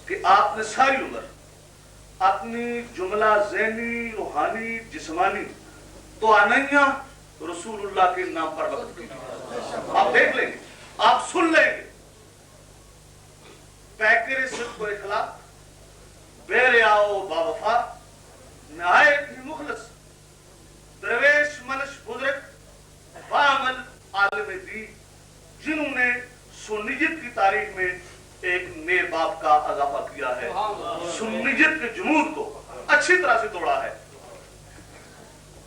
کہ آپ نے ساری عمر اپنی جملہ ذہنی روحانی جسمانی توانائیاں رسول اللہ کے نام پر وقت کی. آپ دیکھ لیں گے, آپ سن لیں گے, پیکر صدق و اخلاق, بے ریا و باوفا, نہایت ہی مخلص, درویش منش بزرگ, باعمل عالم دین, جنہوں نے سنیت کی تاریخ میں ایک نئے باب کا اضافہ کیا ہے, سنیت کے جمود کو اچھی طرح سے توڑا ہے.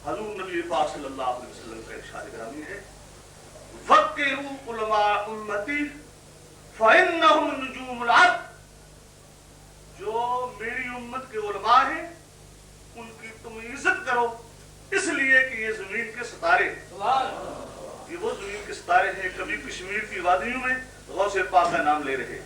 حضور نبی پاک صلی اللہ علیہ وسلم کا ارشاد گرامی ہے, وَقِّرُوا عُلَمَاءَ أُمَّتِي فَإِنَّهُمْ نُجُومُ الْعَرْضِ. جو میری امت کے علماء ہیں ان کی تم عزت کرو, اس لیے کہ یہ زمین کے ستارے, یہ وہ زمین کے ستارے ہیں. کبھی کشمیر کی وادیوں میں غوث پاک کا نام لے رہے ہیں,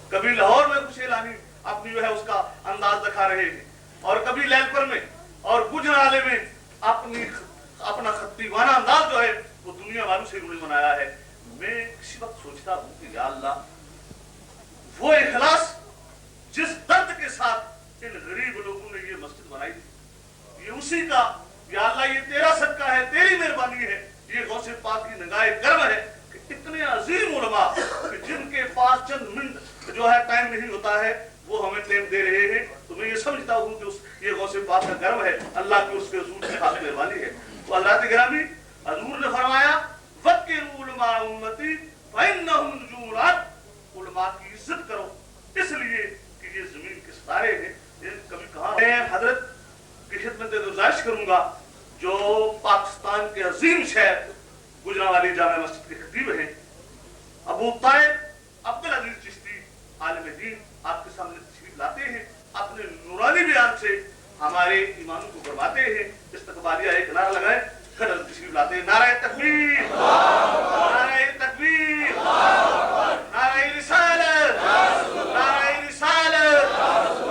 کبھی لاہور میں کچھ اعلانی اپنی جو ہے اس کا انداز دکھا رہے ہیں, اور کبھی لیلپور میں اور گجرالے میں اپنا خطیبانہ انداز جو ہے وہ دنیا والوں سے انہوں نے بنایا ہے. میں کسی وقت سوچتا ہوں کہ یا اللہ, وہ اخلاص جس درد کے ساتھ ان غریب لوگوں نے یہ مسجد بنائی تھی, یہ اسی کا, یا اللہ یہ تیرا صدقہ ہے, تیری مہربانی ہے, یہ غوث پاک کی نگاہ کرم ہے کہ اتنے عظیم علماء کہ جن کے پاس چند منٹ جو ہے ٹائم نہیں ہوتا ہے وہ ہمیں ٹائم دے رہے ہیں. تو میں یہ سمجھتا ہوں کہ یہ غوث پاک کا کرم ہے, اللہ کے اس کے حضور کی خاص مہربانی ہے. تو حضرات گرامی, حضور نے فرمایا وَقِّرُوا عُلَمَاءَ أُمَّتِي فَإِنَّهُمْ نُجُومُ الْعَرْضِ. علماء کی عزت کرو اس لیے کہ یہ زمین کے ستارے ہیں. کبھی کہاں میں حضرت کی خدمت گزارش کروں گا جو پاکستان کے عظیم شہر گجرانوالی جامع مسجد کے خطیب ہیں, ابو طاہر عبدالعزیز چشتی عالم دین, آپ کے سامنے تشریف لاتے ہیں, اپنے نورانی بیان سے ہمارے ایمانوں کو کرواتے ہیں. استقبالیہ ایک نعرہ لگائے, کھڑے تشریف لاتے ہیں. نعرہ تکبیر, نعرہ تکبیر, نعرہ رسالت, نعرہ رسالت,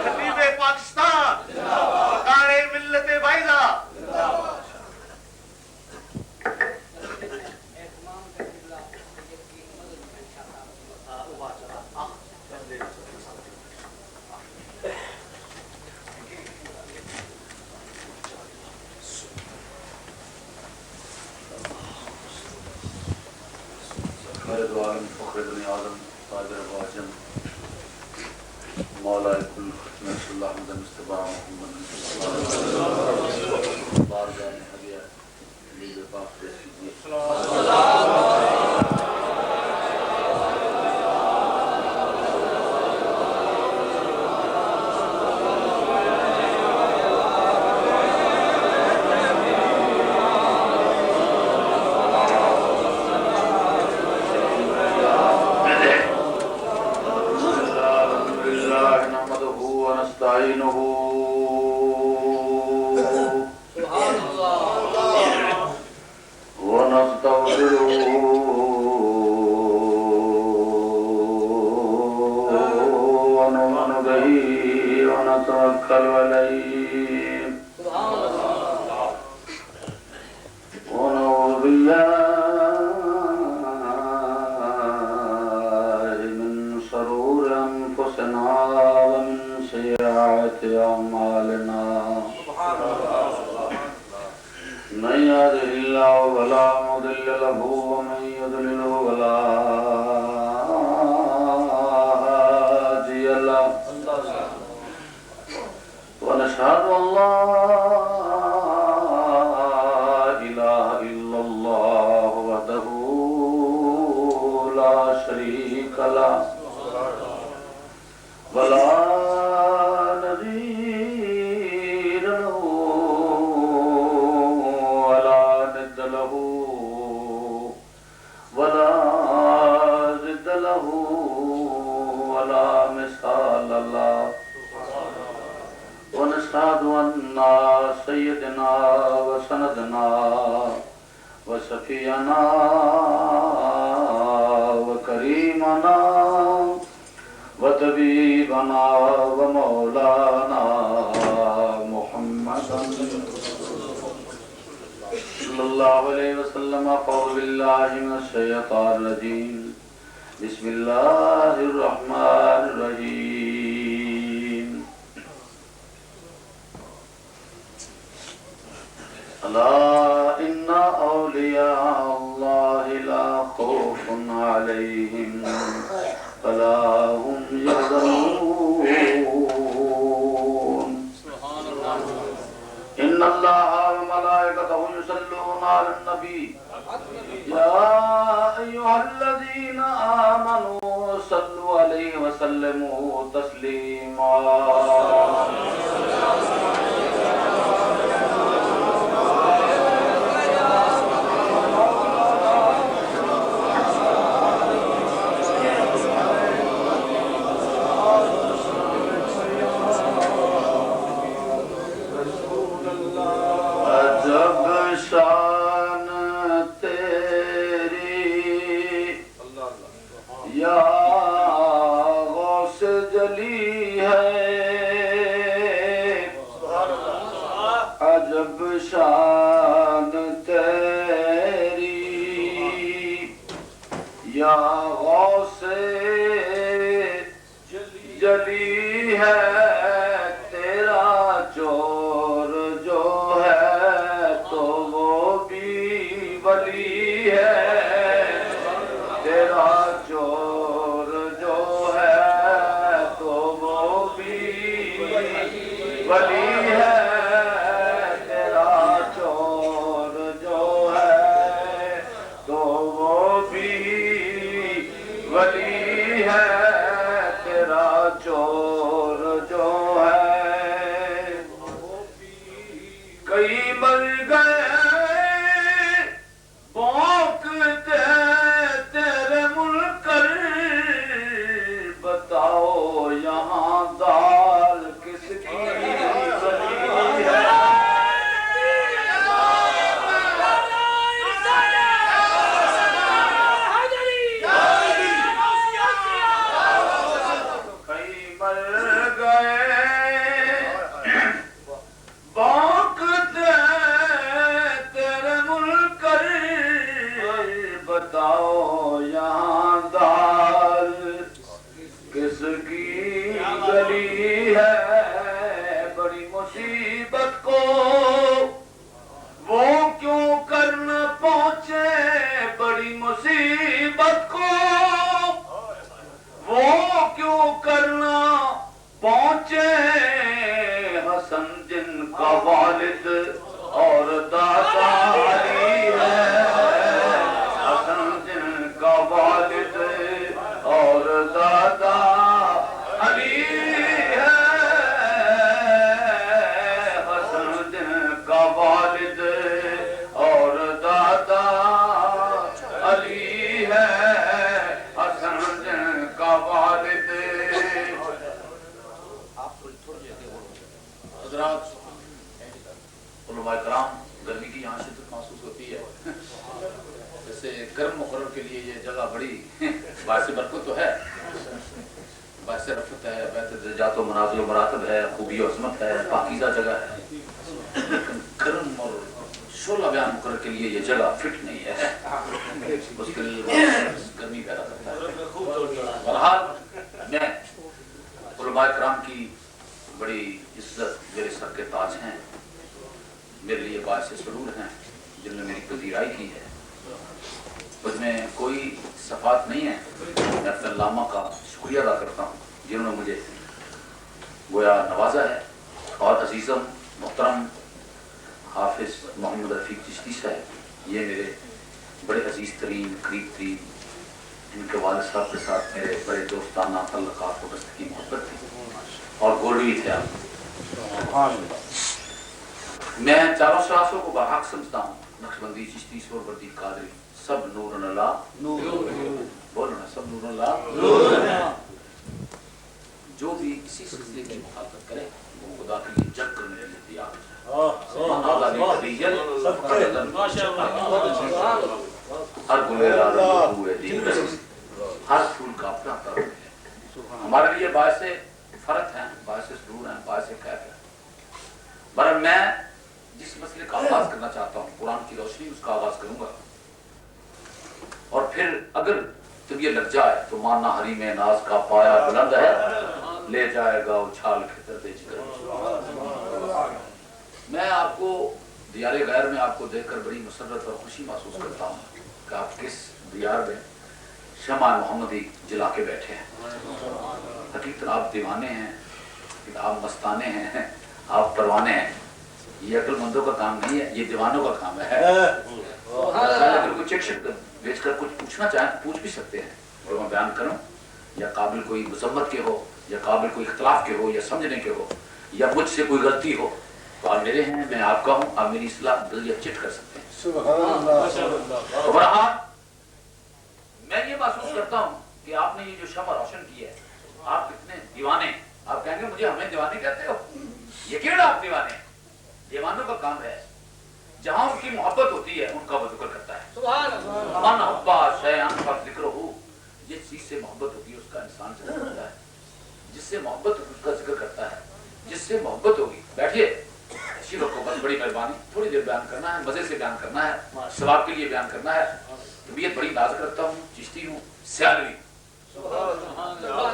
خطیب پاکستان, وقار ملت بائزہ. خالد عالم فخر بن اعظم تاجر واجم مولا کل ختم صلی اللہ علیہ مصطفیٰ محمد بارگاہ میں حدیہ لیل پاک پیش کیجیے. بسم اللہ الرحمن الرحیم. ألا إن أولياء الله لا خوف عليهم ولا هم يحزنون إن الله وملائكته يصلون على النبي يا أيها الذين آمنوا صلوا عليه وسلموا تسليما شان تیری یا غوث جلی ہے عجب شان تیری یا غوث جلی ہے تیرا چور جو ہے تو وہ بھی ولی ہے تیرا چور جو ہے تو وہ بھی ولی ہے تیرا چور جو ہے تو وہ بھی ولی ہے تیرا چور جو ہے کئی مر گئے بھونکتے تیرے منکر بتاؤ یہاں دال کس کی بنی ہے کئی مر گئے بھونکتے تیرے منکر بتاؤ یہاں دال کس کی گلی ہے بڑی مصیبت کو وہ کیوں کرنا پہنچے بڑی مصیبت کو وہ کیوں کرنا پہنچے حسن جن کا والد اور دادا علی ہے حسن جن کا والد اور دادا علی ہے حسن جن کا والد اور دادا علی ہے حسن جن کا والد حضرات علماء کرام گرمی کی یہاں شدت محسوس ہوتی ہے جیسے گرم مقرر کے لیے یہ جگہ بڑی باعث برکت تو ہے باعث رفت ہے بہتر درجات و منازل و مراتب ہے خوبی و عظمت ہے پاکیزہ جگہ ہے لیکن گرم اور شعلہ بیان مقرر کے لیے یہ جگہ فٹ نہیں ہے اس کے لیے گرمی پیدا کرتا ہے بہرحال میں علماء کرام کی بڑی عزت میرے سر کے تاج ہیں میرے لیے باعث سرور ہیں جن نے میری پذیرائی کی ہے اس میں کوئی صفات نہیں ہے میں اپنے علامہ کا شکریہ ادا کرتا ہوں جنہوں نے مجھے گویا نوازا ہے اور عزیزم محترم حافظ محمد رفیق چشتی صاحب یہ میرے بڑے عزیز ترین قریب ترین ان کے والد صاحب کے ساتھ میرے بڑے دوستانہ تعلقات وابستگی کی محبت تھی اور گولوی تھے آپ میں چاروں شاخوں کو برحق سمجھتا ہوں نقشبندی چشتی سہروردی قادری سب نور اللہ بولو نا سب نور اللہ جو بھی کسی سلسلے کی مخالفت کرے وہ خدا کے لیے جنگ کرنے کے لیے تیار ہر ہر پھول کا اپنا طرف ہے ہمارے لیے باعث فرق ہیں باعث سرور ہیں باعث خیر ہے برحال میں جس مسئلے کا آغاز کرنا چاہتا ہوں قرآن کی روشنی اس کا آغاز کروں گا اور پھر اگر طبیعت لگ جائے تو ماننا حریم ناز کا پایا بلند ہے لے جائے گا اچھال کے دردے جگر میں آپ کو दियारे गैर में आपको देखकर बड़ी मसरत और खुशी महसूस करता हूँ कि आप किस दियार में शमा मोहम्मदी जला के बैठे हैं। हकीकत आप दीवाने हैं, आप मस्ताने हैं, आप परवाने हैं। ये अक्लमंदों का काम नहीं है, ये दीवानों का काम है। अगर कोई चेक बेचकर कुछ पूछना चाहे तो पूछ भी सकते हैं, और मैं बयान करूं, या काबिल कोई मुजम्मत के हो, या काबिल कोई इख्तलाफ के हो, या समझने के हो, या मुझसे कोई गलती हो, तो आप मेरे हैं, मैं आपका हूं, आप मेरी इस्लाह दिल चिट कर सकते हैं। तो बहरहाल मैं ये महसूस करता हूं कि आपने ये जो शम्मा रोशन की है, आप कितने दीवाने। आप कहेंगे मुझे हमें दीवाने कहते हो, ये क्यों आप दीवाने? दीवानों का काम है जहां उनकी मोहब्बत होती है उनका वो जिक्र करता है। मन हब्बा शैअन फज़िक्रुहु, जिस चीज से मोहब्बत होती है उसका इंसान जिक्र करता है, जिससे मोहब्बत होगी उसका जिक्र करता है, जिससे मोहब्बत होगी। बैठिए शिव को, बस बड़ी मेहरबानी, थोड़ी देर बयान करना है, मजे से बयान करना है, सवाब के लिए बयान करना है। तबीयत बड़ी नाजुक रखता हूँ, चिश्ती हूँ, सियालवी,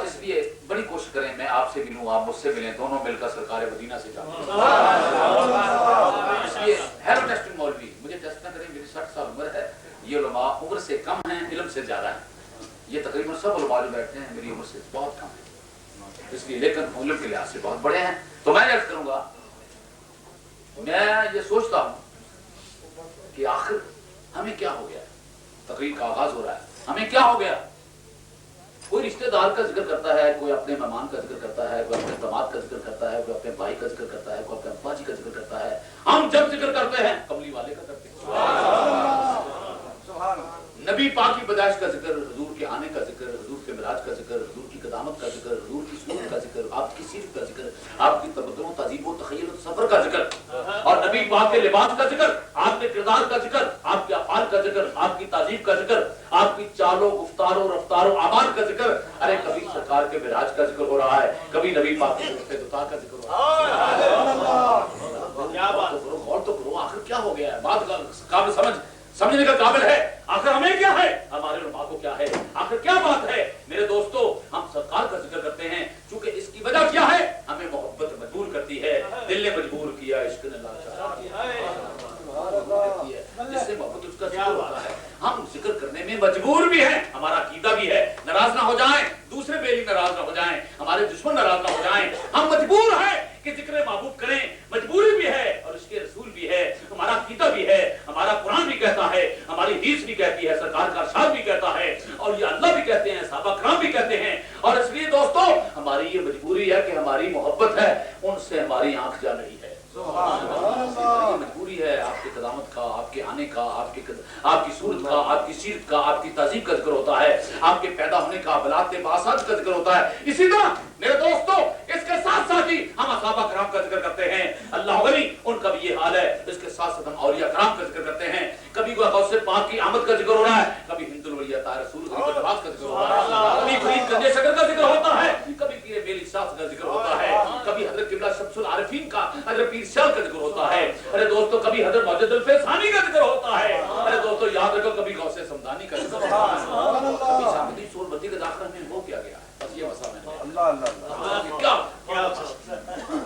इसलिए बड़ी कोशिश करें मैं आपसे मिलूं, आप मुझसे मिलें, दोनों मिलकर सरकार मदीना से जाऊं। इसलिए हेलो टेस्टिंग मौलवी, मुझे टेस्ट ना करें, मेरी 60 साल उम्र है, ये उलमा उम्र से कम हैं, इल्म से ज्यादा है। ये तकरीबन सब उलमा जो बैठते हैं मेरी उम्र से बहुत कम है, इसलिए लेकिन इल्म के लिहाज से बहुत बड़े हैं। तो मैं अर्ज करूंगा, मैं ये सोचता हूँ कि आखिर हमें क्या हो गया। तकरीर का आगाज हो रहा है, हमें क्या हो गया। कोई रिश्तेदार का जिक्र करता है, कोई अपने मेहमान का जिक्र करता है, कोई अपने दामाद का जिक्र करता है, कोई अपने भाई का जिक्र करता है, कोई अपने अब्बा जी का जिक्र करता है। हम जब जिक्र करते हैं कमली वाले का करते हैं। नबी पाक की पैदाइश का जिक्र, हुजूर के आने का जिक्र, हुजूर के मिराज का जिक्र, हुजूर की कदामत का जिक्र, हुजूर की सूरत का जिक्र, आपकी सीरत का जिक्र, आपकी तबद्दुल तहज़ीब व तख़य्युल सफर का जिक्र, और नबी पाक के लिबास का जिक्र, आपके किरदार का जिक्र, आपके अफ़आल का जिक्र, आपकी ताज़ीब का जिक्र, आपकी चालों गुफ्तारों रफ्तारों आमाल का जिक्र। अरे कभी सरकार के मिराज का जिक्र हो रहा है, कभी नबी पाक के दुता का जिक्र हो रहा है। गौर तो करो, आखिर क्या हो गया है। बात काबिल समझने का काबिल है। आखिर हमें क्या है, हमारे उलमा को क्या है, आखिर क्या बात है। मेरे दोस्तों, हम सरकार का जिक्र करते हैं, चूंकि इसकी वजह क्या है, हमें मोहब्बत मजबूर करती है। दिल ने मजबूर किया, इश्क ने लाचार किया, जिससे मोहब्बत उसका जिक्र होता है। हम जिक्र करने में मजबूर भी हैं, हमारा अकीदा भी है। नाराज ना हो जाएं, दूसरे बेली नाराज ना हो जाएं, हमारे दुश्मन नाराज ना हो जाएं। हम मजबूर हैं कि जिक्र महबूब करें, मजबूरी भी है और उसके रसूल भी है, हमारा अकीदा भी है, हमारा कुरान भी कहता है, हमारी हदीस भी कहती है, सरकार का इरशाद भी कहता है, और ये अल्लाह भी कहते हैं, सहाबा किराम भी कहते हैं। और इसलिए दोस्तों, हमारी ये मजबूरी है कि हमारी मोहब्बत है, उनसे हमारी आंख जा रही है। मजबूरी है आपकी कदामत का, आपके आने का, आपकी सूरत का, आपकी सीरत का, आपकी तहजीब का जिक्र होता है, आपके पैदा होने का, बलाते बासात का जिक्र होता है। इसी तरह मेरे दोस्तों, इसके साथ साथ ही हम असहाबा किराम का जिक्र करते हैं, अल्लाह वली, उनका भी ये हाल है। इसके साथ साथ हम औलिया किराम का जिक्र करते हैं। कभी गौसे पाक की आमद का जिक्र हो रहा है, कभी हिंदुल वलिया तार रसूल का जिक्र हो रहा है, कभी फरीद गंजे शकर का जिक्र होता है, कभी पीर बेली शाह का जिक्र होता है, कभी हजरत किबला शम्सुल आरिफीन का, हजरत पीर शाह का जिक्र होता है। अरे दोस्तों, कभी हजरत मौजूद फैसानी का जिक्र होता है। अरे दोस्तों, याद रखो, कभी गौसे समदानी का जिक्र होता है, कभी शामदी सोरबती का दाखिला में हो क्या गया। बस ये मसला है। क्या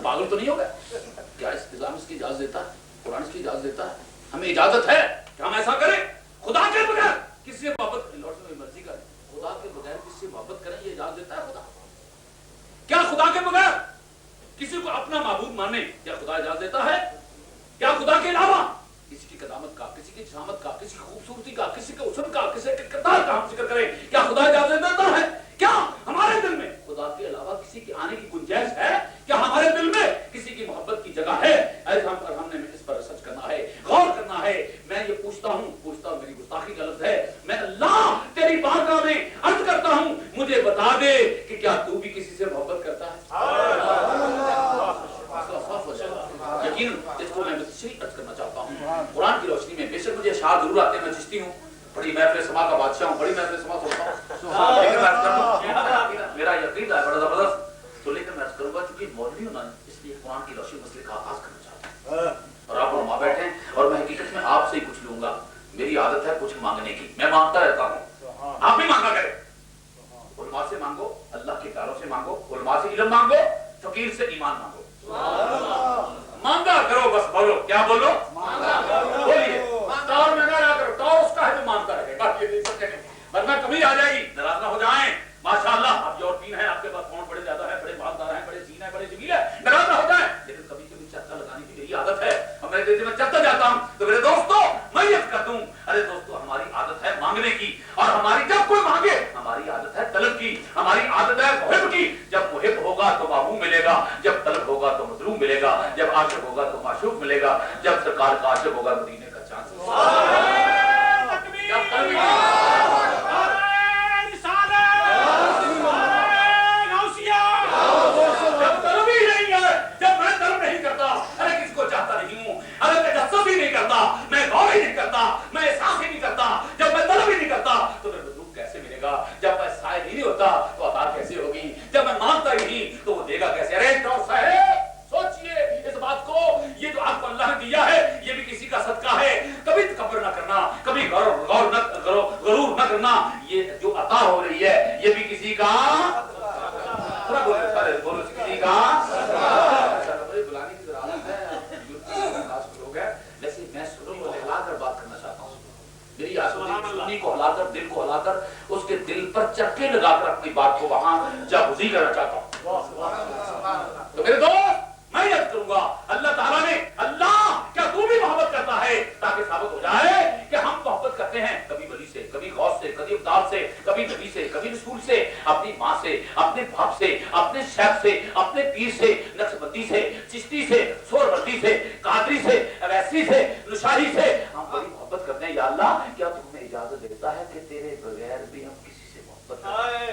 पागल तो नहीं होगा? क्या इस्लाम इसकी इजाजत देता है, कुरान इसकी इजाजत देता है, हमें इजाजत है कि हम ऐसा करें? खुदा के बगैर किसी से मोहब्बत मर्जी करें, खुदा के बगैर किसी से मोहब्बत करें, ये इजाजत देता है खुदा? क्या खुदा के बगैर किसी को अपना माबूद माने, क्या खुदा इजाजत देता है? क्या खुदा के अलावा किसी की कदामत का, किसी की शामत का, किसी की खूबसूरती का, किसी के हुस्न का, किसी के किरदार का हम जिक्र करें, क्या खुदा इजाजत देता है? क्या हमारे दिल में खुदा के अलावा किसी के आने की गुंजाइश है? क्या हमारे दिल में किसी की मोहब्बत की जगह है? हमने इस पर रिसर्च करना है, गौर करना है। मैं ये पूछता हूँ, मेरी गुस्ताखी गलत है, मैं अल्लाह तेरी बारगाह में अर्ज करता हूँ, मुझे बता दे कि क्या तू भी किसी से मोहब्बत करता है? यकीन इसको मैं अर्ज करना चाहता हूँ कुरान की रोशनी में। बेशक मुझे अशआर जरूर आते हैं, मैं चिश्ती हूँ, बड़ी महफिल समा का बादशाह हूँ, बड़ी महफिल समा सुनता हूँ, मेरा यकीन है बड़ा जबरदस्त। तो लेकिन मैं अर्ज करूंगा, क्योंकि मौलवी हूं ना, इसलिए कुरान की रोशनी मसले का आगाज करना चाहता हूँ। और आप वहां बैठे हैं और मैं हकीकत में आपसे ही कुछ लूंगा। मेरी आदत है कुछ मांगने की, मैं मांगता रहता हूँ, आप भी मांगा करें। उलमा से मांगो, अल्लाह के प्यारों से मांगो, उलमा से इल्म मांगो, फकीर से ईमान मांगो, मांगा करो, बस बोलो, क्या बोलो? مانگنے کی، اور ہماری جب کوئی مانگے ہماری عادت ہے طلب کی، ہماری عادت ہے محب کی. جب محب ہوگا تو محبوب ملے گا، جب طلب ہوگا تو مطلوب ملے گا، جب عاشق ہوگا تو معشوق ملے گا، جب سرکار کا عاشق ہوگا مدینے کا چانس میں غور ہی نہیں کرتا، میں احساس ہی نہیں کرتا، جب میں طلب ہی نہیں کرتا تو پھر مطلوب کیسے ملے گا؟ جب میں سائل ہی نہیں ہوتا تو عطا کیسے ہوگی؟ جب میں مانگتا ہی نہیں تو وہ دے گا کیسے؟ ارے صاحب سوچئے اس بات کو، یہ جو آپ کو اللہ نے دیا ہے یہ بھی کسی کا صدقہ ہے. کبھی تکبر نہ کرنا، کبھی غرور نہ کرنا. یہ جو عطا ہو رہی ہے یہ بھی کسی کا بولو کسی کا بلانے کی ضرورت ہے. جیسے میں سنوں کو لگا کر بات کرنا چاہتا ہوں، میری سنی کو ہلا کر دل کو ہلا کر اس کے دل پر چکے لگا کر اپنی بات کو وہاں جاگزی کرنا چاہتا ہوں. تو میرے دوست میں یاد کروں گا اللہ تعالیٰ نے، اللہ کیا تو بھی محبت کرتا ہے تاکہ ثابت ہو جائے کہ ہم محبت کرتے ہیں کبھی ولی سے، کبھی غوث سے، کبھی ابدال سے، کبھی نبی سے، کبھی رسول سے، اپنی ماں سے، اپنے باپ سے، اپنے شیخ سے، اپنے پیر سے، نقشبندی سے، چشتی سے، سہروردی سے، قادری سے، اویسی سے، نشاہی سے ہم بڑی محبت کرتے ہیں. یا اللہ کیا تو ہمیں اجازت دیتا ہے کہ تیرے بغیر بھی ہم کسی سے محبت کریں؟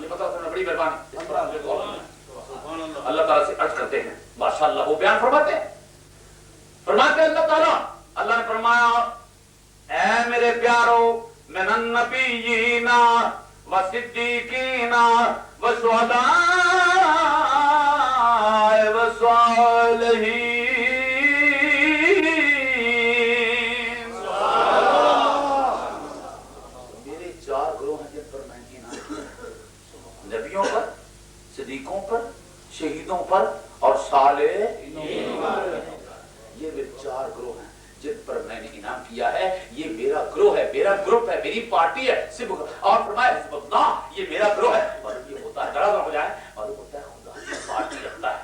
یہ بتاؤ تمہیں بڑی مہربانی. اللہ تعالیٰ سے عرض کرتے ہیں، ماشاءاللہ وہ بیان فرماتے ہیں اللہ تعالیٰ. اللہ نے فرمایا اے میرے پیارو من النبیین والصدیقین والشہداء والصالحین. میرے 4 گروہ ہیں جن پر میں انعام کیا، نبیوں پر، صدیقوں پر، شہیدوں پر اور صالحین. یہ میرے 4 گروہ ہیں جن پر میں نے انعام کیا ہے. یہ میرا گروہ ہے، میرا گروپ ہے، میری پارٹی ہے. اور فرمایا حزب اللہ یہ میرا گروہ ہے. اور یہ ہوتا ہے ذرا ہو جائے اور ہوتا ہے خدا کی پارٹی رکھتا ہے.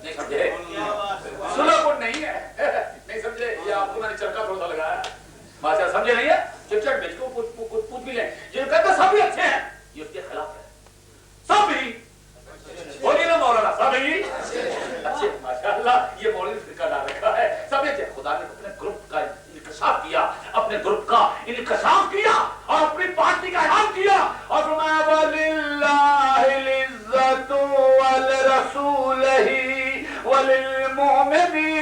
نہیں سمجھے؟ سنا کو نہیں ہے، نہیں سمجھے؟ یہ آپ کو میں نے چرکا تھوڑا لگایا ہے ماشاء سمجھے نہیں ہے. چٹ چٹ بیچ کو پوچھ بھی لیں، یہ کہتا سب بھی اچھے ہیں، یہ اس کے خلاف ہے. سب بھی بولیے نا مولانا سب ہی اچھے ماشاءاللہ. یہ مولوی فرقہ ڈال رکھا ہے سب اچھے. خدا نے اپنے گروپ کا انکشاف کیا، اپنے گروپ کا انکشاف کیا اور اپنی پارٹی کا اعلان کیا اور فرمایا وَلِلَّهِ الْعِزَّةُ وَلِرَسُولِهِ وَلِلْمُؤْمِنِينَ.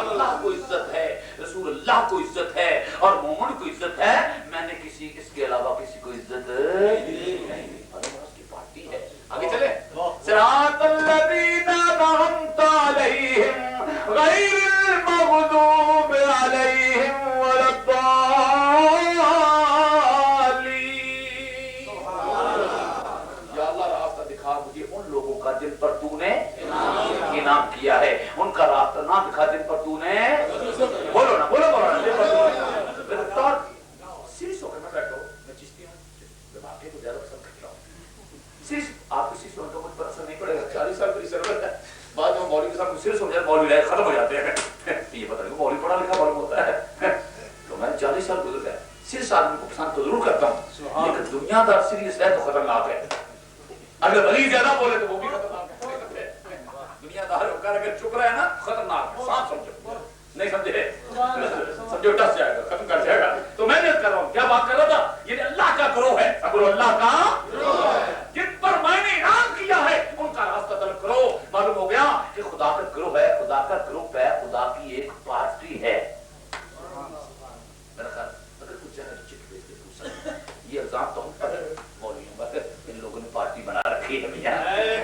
اللہ کو عزت ہے، رسول اللہ کو عزت ہے اور مومن کو عزت ہے. میں نے کسی اس کے علاوہ کسی کو عزت نہیں. اس کی پارٹی ہے. آگے چلے. صراط الذین انعمت علیہم غیر المغضوب علیہم ولا الضالین. یا اللہ راستہ دکھا مجھے ان لوگوں کا جن پر تو نے انعام کیا ہے. ان کا راستہ نہ دکھا جن پر تو نے بولو نا بولو سیریس ہو کر میں بیٹھو. میں چشتی ہوں واقعی کو زیادہ پسند کرتا ہوں. سیریس آپ کسی سن کا مجھ پر اثر نہیں پڑے گا. 40 سال کی ضرورت ہے. بعد میں مولوی کے ساتھ سیریس ہو جائے مولوی رہے ختم ہو جاتے ہیں. یہ پتہ نہیں مولوی پڑھا لکھا معلوم ہوتا ہے. تو میں 40 سال گزر گئے. سیریس آدمی کو پسند تو ضرور کرتا ہوں لیکن دنیا دار سیریس ہے تو خطرناک ہے. اگر ولی زیادہ بولے تو وہ بھی خطرناک ہے. دنیا دار ہو کر اگر چپ رہا ہے نا خطرناک ہے. سانپ سمجھو نہیں سمجھے سمجھو ڈس جائے گا ختم کر جائے گا. تو میں نے کر رہا ہوں کیا بات کر رہا تھا. یہ اللہ کا گروہ ہے. اب اللہ کا جن پر میں نے انعام کیا ہے ان کا راستہ طلب کرو. معلوم ہو گیا کہ خدا کا گروہ ہے، خدا کا گروپ ہے، خدا کی ایک پارٹی ہے. میرا خیال اگر کچھ جگہ چٹ بھیج کے پوچھ سکتے یہ الزام تو ہم پر ہے مولویوں پر. ان لوگوں نے پارٹی بنا رکھی ہے بھیا.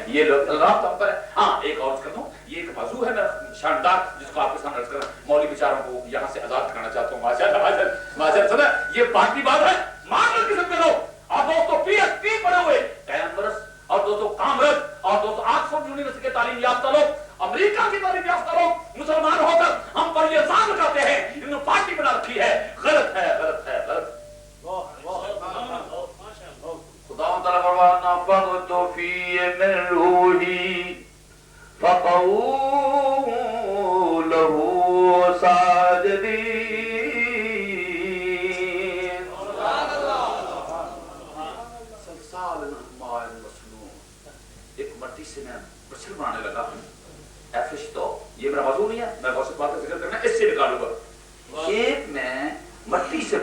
یہ لوگ الزام تو ہم پر ہے. ہاں ایک اور کر دوں. یہ ایک موضوع ہے میرا شاندار جس کو آپ کے سامنے عرض کر مولوی بیچاروں کو یہاں سے آزاد کرنا چاہتا ہوں. ماشاءاللہ سنا یہ پارٹی بات ہے. مان کر قسم کے لوگ اور دوستوں پی ایچ ڈی پڑھے ہوئے قیام برس اور دوستوں کامرس اور دوستوں آکسفورڈ یونیورسٹی کے تعلیم یافتہ لوگ، امریکہ کی تعلیم یافتہ لوگ مسلمان ہو کر ہم پر یہ الزام لگاتے ہیں انہوں نے پارٹی بنا رکھی ہے. غلط ہے غلط ہے غلط. خدا تعالیٰ فرمانا فَغْتُ فِي مِنْ رُوحِي فَقَوْلُهُ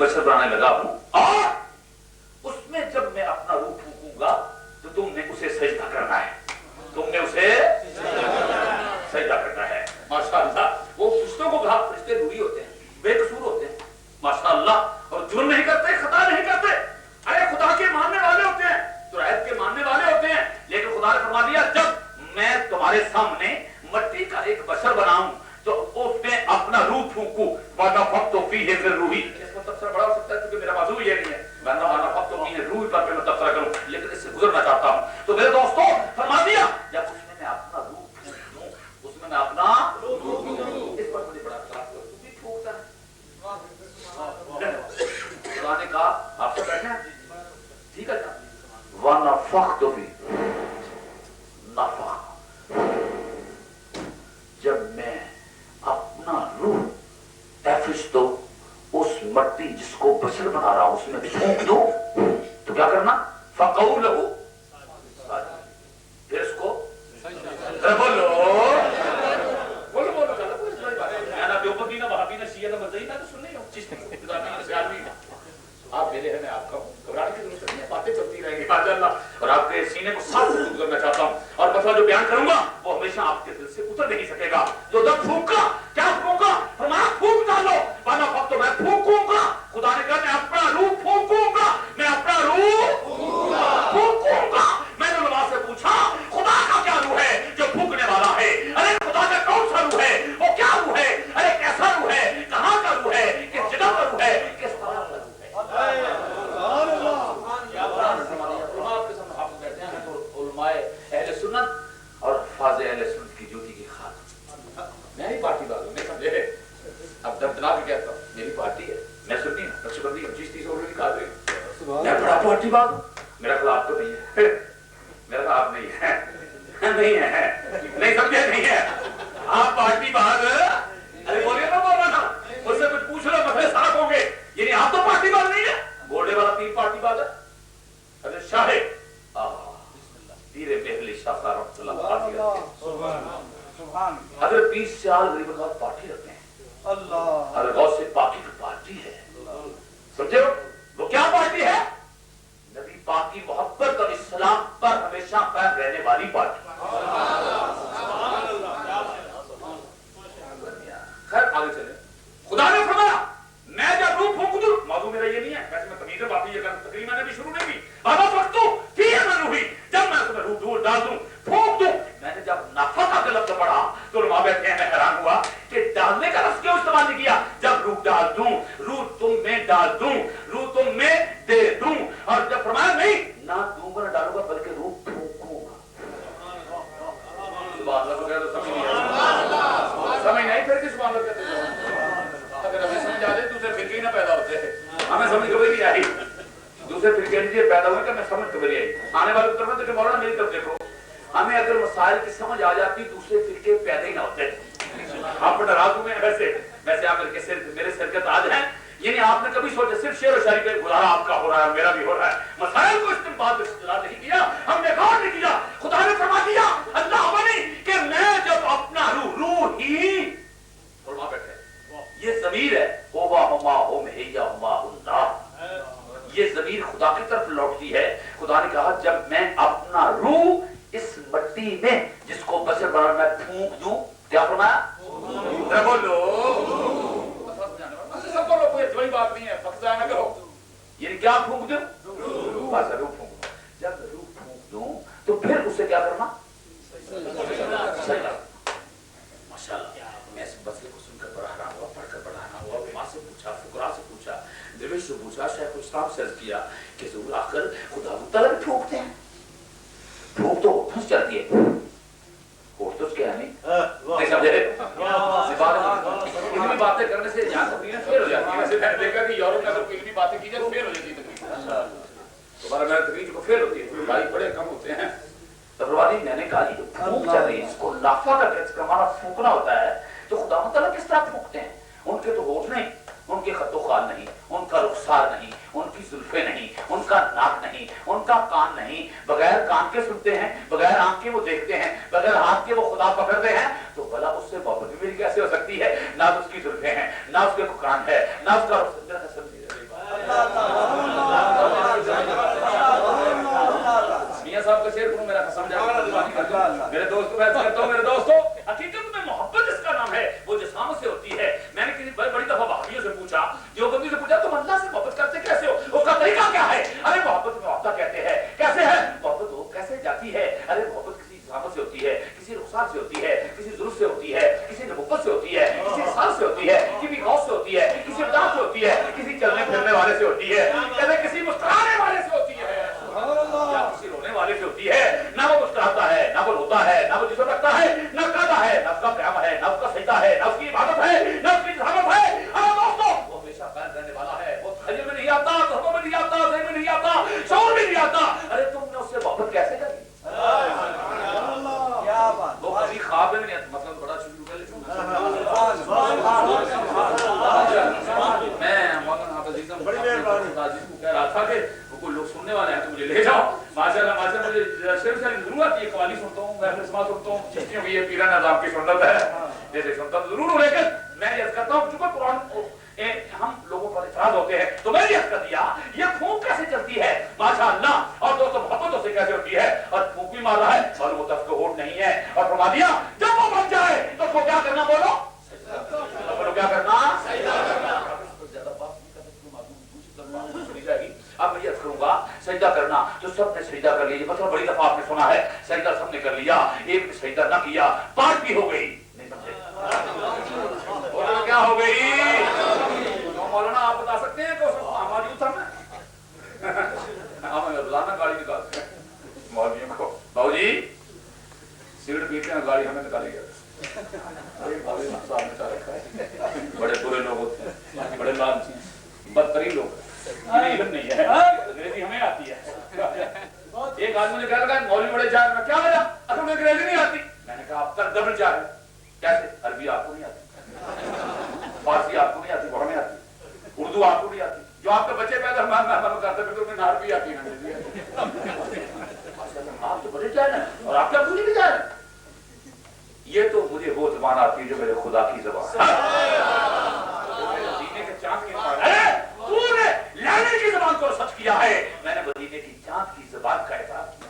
बशर बनाने लगा हूं, और उसमें जब मैं अपना रूह फूंकूंगा तो तुमने उसे सजदा करना है, तुमने उसे सजदा करना है। माशाअल्लाह, वो फरिश्तों को कहा, फरिश्ते रूही होते हैं, बेकसूर होते हैं माशाअल्लाह, और जुर्म नहीं करते, खता नहीं करते, अरे खुदा के मानने वाले होते हैं, तो रहत के मानने वाले होते हैं। लेकिन खुदा ने फरमा दिया, जब मैं तुम्हारे सामने मट्टी का एक बशर बनाऊं तो उसमें अपना रूह फूंकू, वनफ़ख़्तु फ़ीहि मिन रूही। इसमें तफसीर बड़ा हो सकता है क्योंकि मेरा मौजू ये नहीं है, वनफ़ख़्तु फ़ीहि रूही पर मैं तफसीर करूं, लेकिन इससे गुजरना चाहता हूं। तो मेरे दोस्तों, फरमा दिया जब उसमें मैं अपना रूह फूंक दूं, उसमें मैं अपना रूह फूंक दूं, इस पर मुझे बड़ा इख्तिलाफ हुआ, तू भी फूंकता है। खुदा ने कहा, आप सब बैठे हैं, ठीक है, वनफ़ख़्तु फ़ीहि नफ़ख़, जब मैं अपना रूह फरिश्तो उस मट्टी जिसको बशर बना रहा हूं उसमें फूंक दो, तो क्या करना, फ़क़ऊ लहू, फिर इसको बोलो बोलो बोलो चलो, मैं ना देवबंदी ना वहाबी ना शिया ना मज़हबी, मैं तो सुन नहीं हूं चिश्ती, आप मेरे हैं, मैं आपका हूं, घबराने की जरूरत नहीं है, बातें चलती रहेंगी माशाअल्लाह, और आपके सीने को साफ करना चाहता हूं, और मसला जो बयान करूंगा वो हमेशा आपके दिल से उतर नहीं सकेगा। जो जब फूंका, क्या फूंका, फरमाया फूंक डालो, वनफ़ख़्तु, मैं फूंकूंगा, खुदा ने कहा मैं अपना रूह फूंकूंगा, मैं अपना रूह फूंकूंगा। मैंने उलमा से पूछा, खुदा का क्या रूह है जो फूंकने वाला है? अरे खुदा का कौन सा रूह है, वो क्या रूह है, अरे कैसा रूह है, कहां का रूह है, किस जगह का रूह है, किस तरह का रूह है? अहले सुन्नत और फाज़े अहले सुन्नत की ड्यूटी की खातिर मैं ही पार्टी बाज हूं, नहीं समझे? अब दर्दना के कहता हूं, मेरी पार्टी है, मैं सुन्नी हूं, नक्शबंदी हूं, चिश्ती सोलवी कादरी, मैं बड़ा पार्टी बाज हूं। मेरा खिलाफ तो नहीं है, मेरा खिलाफ नहीं है, नहीं है, नहीं समझे, नहीं है। आप पार्टी बाज, अरे बोलिए ना, बोला ना, मुझसे कुछ पूछ लो, मसले साफ होंगे। यानी आप तो पार्टी बाज नहीं है, घोड़े वाला 3 पार्टी बाज है। अरे शाहे अगर 20 साल गरीब का पार्टी रखते हैं, अल्लाह गौस से पाकी की पार्टी है, समझे हो? वो क्या पार्टी है? नबी पाक की मोहब्बत और इस्लाम पर हमेशा कायम रहने वाली पार्टी। खैर आगे चले, खुदा ने फरमाया मैं जब रूह फूंक दूं, मौजू मेरा ये नहीं है, वैसे मैं तमीज़ बात ये कर, तकरीर मैंने भी शुरू नहीं की, वनफ़ख़्तु फ़ीहि मिन रूही, जब मैं उसमें रूह दूर डाल दूं, फूंक दूं। मैंने जब नफ़ख़ा का लफ्ज़ पढ़ा तो उलमा बैठे हैं, मैं हैरान हुआ कि डालने का लफ्ज़ क्यों इस्तेमाल नहीं किया? जब रूह डाल दूं, रूह तुम में डाल दूं, रूह तुम में दे दूं, और जब फरमाया नहीं ना दूंगा ना डालूंगा बल्कि रूह फूंकूंगा। सुभान अल्लाह, तो समझ नहीं आया, समझ नहीं फिर किस सुभान अल्लाह कहते हो? अगर हमें समझ आ जाए दूसरे फिरके ही ना पैदा होते हैं, हमें समझ कभी नहीं आई, दूसरे फिरके नहीं पैदा हुए कि मैं समझ कभी नहीं आई। आने वाले तरफ देखो, मौलाना मेरी तरफ देखो, हमें अगर मसाइल की समझ आ जाती दूसरे फिरके पैदा ही ना होते। आप नाराज हुए हैं, वैसे आप मेरे सिर के ताज हैं, यानी आपने कभी सोचा सिर्फ शेर और शायरी पे गुजारा आपका हो रहा है, मेरा भी हो रहा है, मसाइल को इस्तेमाल नहीं किया, हमने गौर नहीं किया। खुदा ने फरमा दिया अल्लाह बनी कि मैं जब अपना रूह ही फरमा बैठे, ये ज़मीर है, ये ज़मीर खुदा की तरफ लौटती है। खुदा ने कहा जब मैं अपना रूह इस मट्टी में जिसको बशर बना मैं फूंक दूं, क्या फरमाया? बोलो सब बोलो, कोई कोई बात नहीं है, फंसा ना करो। ये क्या फूंक दूं? बस रूह फूंक दूं। जब रूह फूंक दूं तो फिर उसे क्या करना? माशाअल्लाह, मैं इस मसले को सुनकर बड़ा हैरान हुआ, पढ़कर बड़ा हैरान हुआ। माँ से पूछा, फुकरा से पूछा, दरवेश से पूछा, शेख इस्लाम से अर्ज किया कि ज़रूर आकर खुदा तआला फूंकते हैं। फूंक तो फंस जाती है, तो क्या नहीं समझे? इतनी बातें करने से यहाँ तकरीरें फेल हो जाती है। वैसे मैंने देखा कि यूरोप में अगर कोई इतनी बातें की जाए तो फेल हो जाती है तकरीर, दोबारा मेरी तकरीर को फेल होती है, भाई बड़े कम होते हैं। तबरवानी मैंने कहा ये फूंक चल रही है, इसको लाफा करके इसका माना फूंकना होता है। तो खुदा तआला किस तरह फूंकते हैं? उनके तो होठ नहीं, उनके खत्तो खाल नहीं, उनका रुखसार नहीं, उनकी जुल्फे नहीं, उनका नाक नहीं, उनका कान नहीं, बगैर कान के सुनते हैं, बगैर आंख के वो देखते हैं, बगैर हाथ के वो खुदा पकड़ते हैं। तो भला उससे मोहब्बत मेरी कैसे हो सकती है? ना उसकी जुल्फे हैं, ना उसके कान है, ना उसका मियां साहब का शेर सुनो, मेरा समझा मेरे दोस्तों, मैं करता हूँ मेरे दोस्तों, हकीकत में मोहब्बत इसका नाम है, वो जिस्म से होती है। मैंने किसी बड़ी दफा भाभियों से पूछा, जो बंदी से पूछा, तुम अल्लाह से मोहब्बत करते कैसे हो? उसका तरीका क्या है? अरे मोहब्बत में वादा कहते हैं। कैसे है मोहब्बत? वो कैसे जाती है? अरे मोहब्बत किसी जिस्म से होती है, किसी रुखसार से होती है, किसी जुल्फ से होती है, किसी नबुव्वत से होती है, किसी साल से होती है, किसी गौस से होती है, किसी उदास से होती है, किसी चलने फिरने वाले से होती है, कहते किसी मुस्कुराने वाले से होती है, या किसी रोने वाले से होती है। ना वो मुस्कुराता है, ना वो रोता है, ना वो जिस्म रखता है, ना कादा है, ना उसका प्याम है, ना उसका सजदा है, ना उसकी इबादत है, ना उसकी ज़हामत है। अरे दोस्तों, वो हमेशा कायम रहने वाला है। वो खजल में नहीं आता, धर्मों में नहीं आता, ज़हन में नहीं आता, शऊर में नहीं आता। अरे तुमने उससे मोहब्बत कैसे करी? क्या बात? वो कभी ख्वाब में नहीं आता। मतलब बड़ा शुरू कर लेते मैं मौलाना हाफिज़ इज़्ज़त बड़ी मेहरबानी को कह रहा था कि कोई लोग सुनने वाले हैं तो मुझे ले जाओ। माशाल्लाह माशाल्लाह, मुझे शेर शायरी जरूर आती है, कवाली सुनता हूँ, महफिल समाअत सुनता हूँ, चिश्तियों की ये पीरा निज़ाम की सुन्नत है, जैसे सुनता हूँ जरूर। लेकिन मैं ये करता हूँ, चूंकि कुरान हम लोगों पर इतराज होते हैं, तो मैं ये कर दिया, ये फूंक कैसे चलती है माशाअल्लाह, और दोस्तों मोहब्बतों से कैसे होती है, और फूंक भी मार रहा है, मालूम होता है उसको होठ नहीं है, और फरमा दिया जब वो बन जाए तो उसको क्या करना? बोलो क्या करना? अब मैं ये करूंगा सजदा करना, तो सबने सजदा कर लिया। मतलब बड़ी दफा आपने सुना है, सजदा सबने कर लिया, एक ने सजदा ना किया, पार्ट भी हो गई। नहीं समझे? क्या हो गई? तो मौलाना आप बता सकते हैं? तो हमारी यूथ में हमें रोजाना गाड़ी निकालते हैं मौलवियों को, बाबूजी सिगरेट पीते हैं, गाड़ी हमें निकालेंगे। बड़े बुरे लोग होते हैं, बड़े लालची, बदतरीन लोग, नहीं है, अंग्रेजी हमें आती है। एक आदमी ने कहा मौलवी बड़े जाहिल, मैं क्या वजह? असल में अंग्रेजी नहीं आती। मैंने कहा अब तक डबल जाहिल। कैसे? अरबी आपको नहीं आती, फारसी आपको नहीं आती, वो हमें आती, उर्दू आपको नहीं आती। जो आपके बच्चे पैदा करते फिर उन्हें अरबी आती है, आप तो बड़े जाहिल हैं और आप क्या पूरी भी जाहिल। ये तो मुझे वो ज़बान आती है जो मेरे खुदा की ज़बान है। मदीने के चांद की ज़बान है, तूने लाने की ज़बान को सच किया है, मैंने मदीने की चांद की ज़बान का इकरार किया।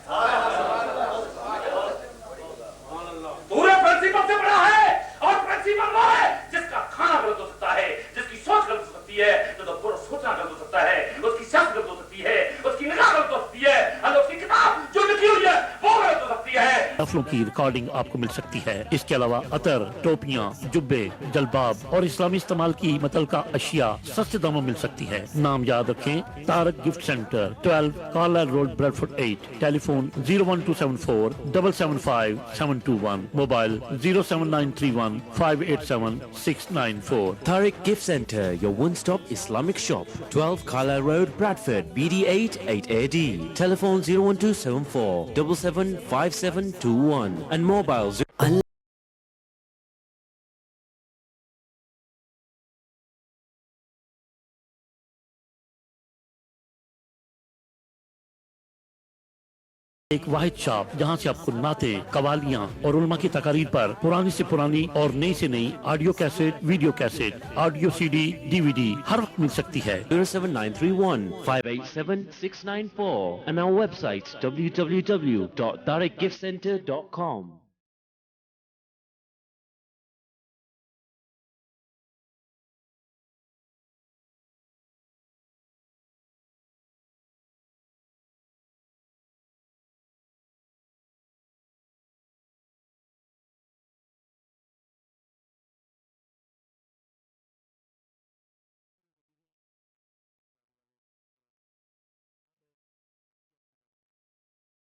तूने प्रिंसिपल से पढ़ा है, और प्रिंसिपल वो है जिसका खाना गलत हो सकता है, जिसकी सोच गलत हो सकती है, तो पूरा सोचना गलत हो सकता है, उसकी सियासत गलत हो सकती है, उसकी निगाह गलत हो सकती है, और उसकी किताब जो लिखी हुई है वो गलत हो सकती है। नफलों की रिकॉर्डिंग आपको मिल सकती है। इसके अलावा अतर, टोपियाँ, जुब्बे, जलबाब और इस्लामी इस्तेमाल की मुतल्लिका अशिया सस्ते दामों में मिल सकती है। नाम याद रखें, Tarak gift center, 12 Carlisle road, Bradford 8। Telephone 01274 775 721, mobile 07931 587 694। Tariq Gift Center, your one-stop Islamic shop, 12 Carlisle Road, Bradford, BD8 8AD. Telephone 01274 775721 and mobile एक वाहिद शॉप जहां से आपको नाते, कवालियां और उलमा की तकारीर पर पुरानी से पुरानी और नई से नई audio cassette, video cassette, audio CD, DVD हर वक्त मिल सकती है। 07931 587 694 and our website www.tariqgiftcenter.com.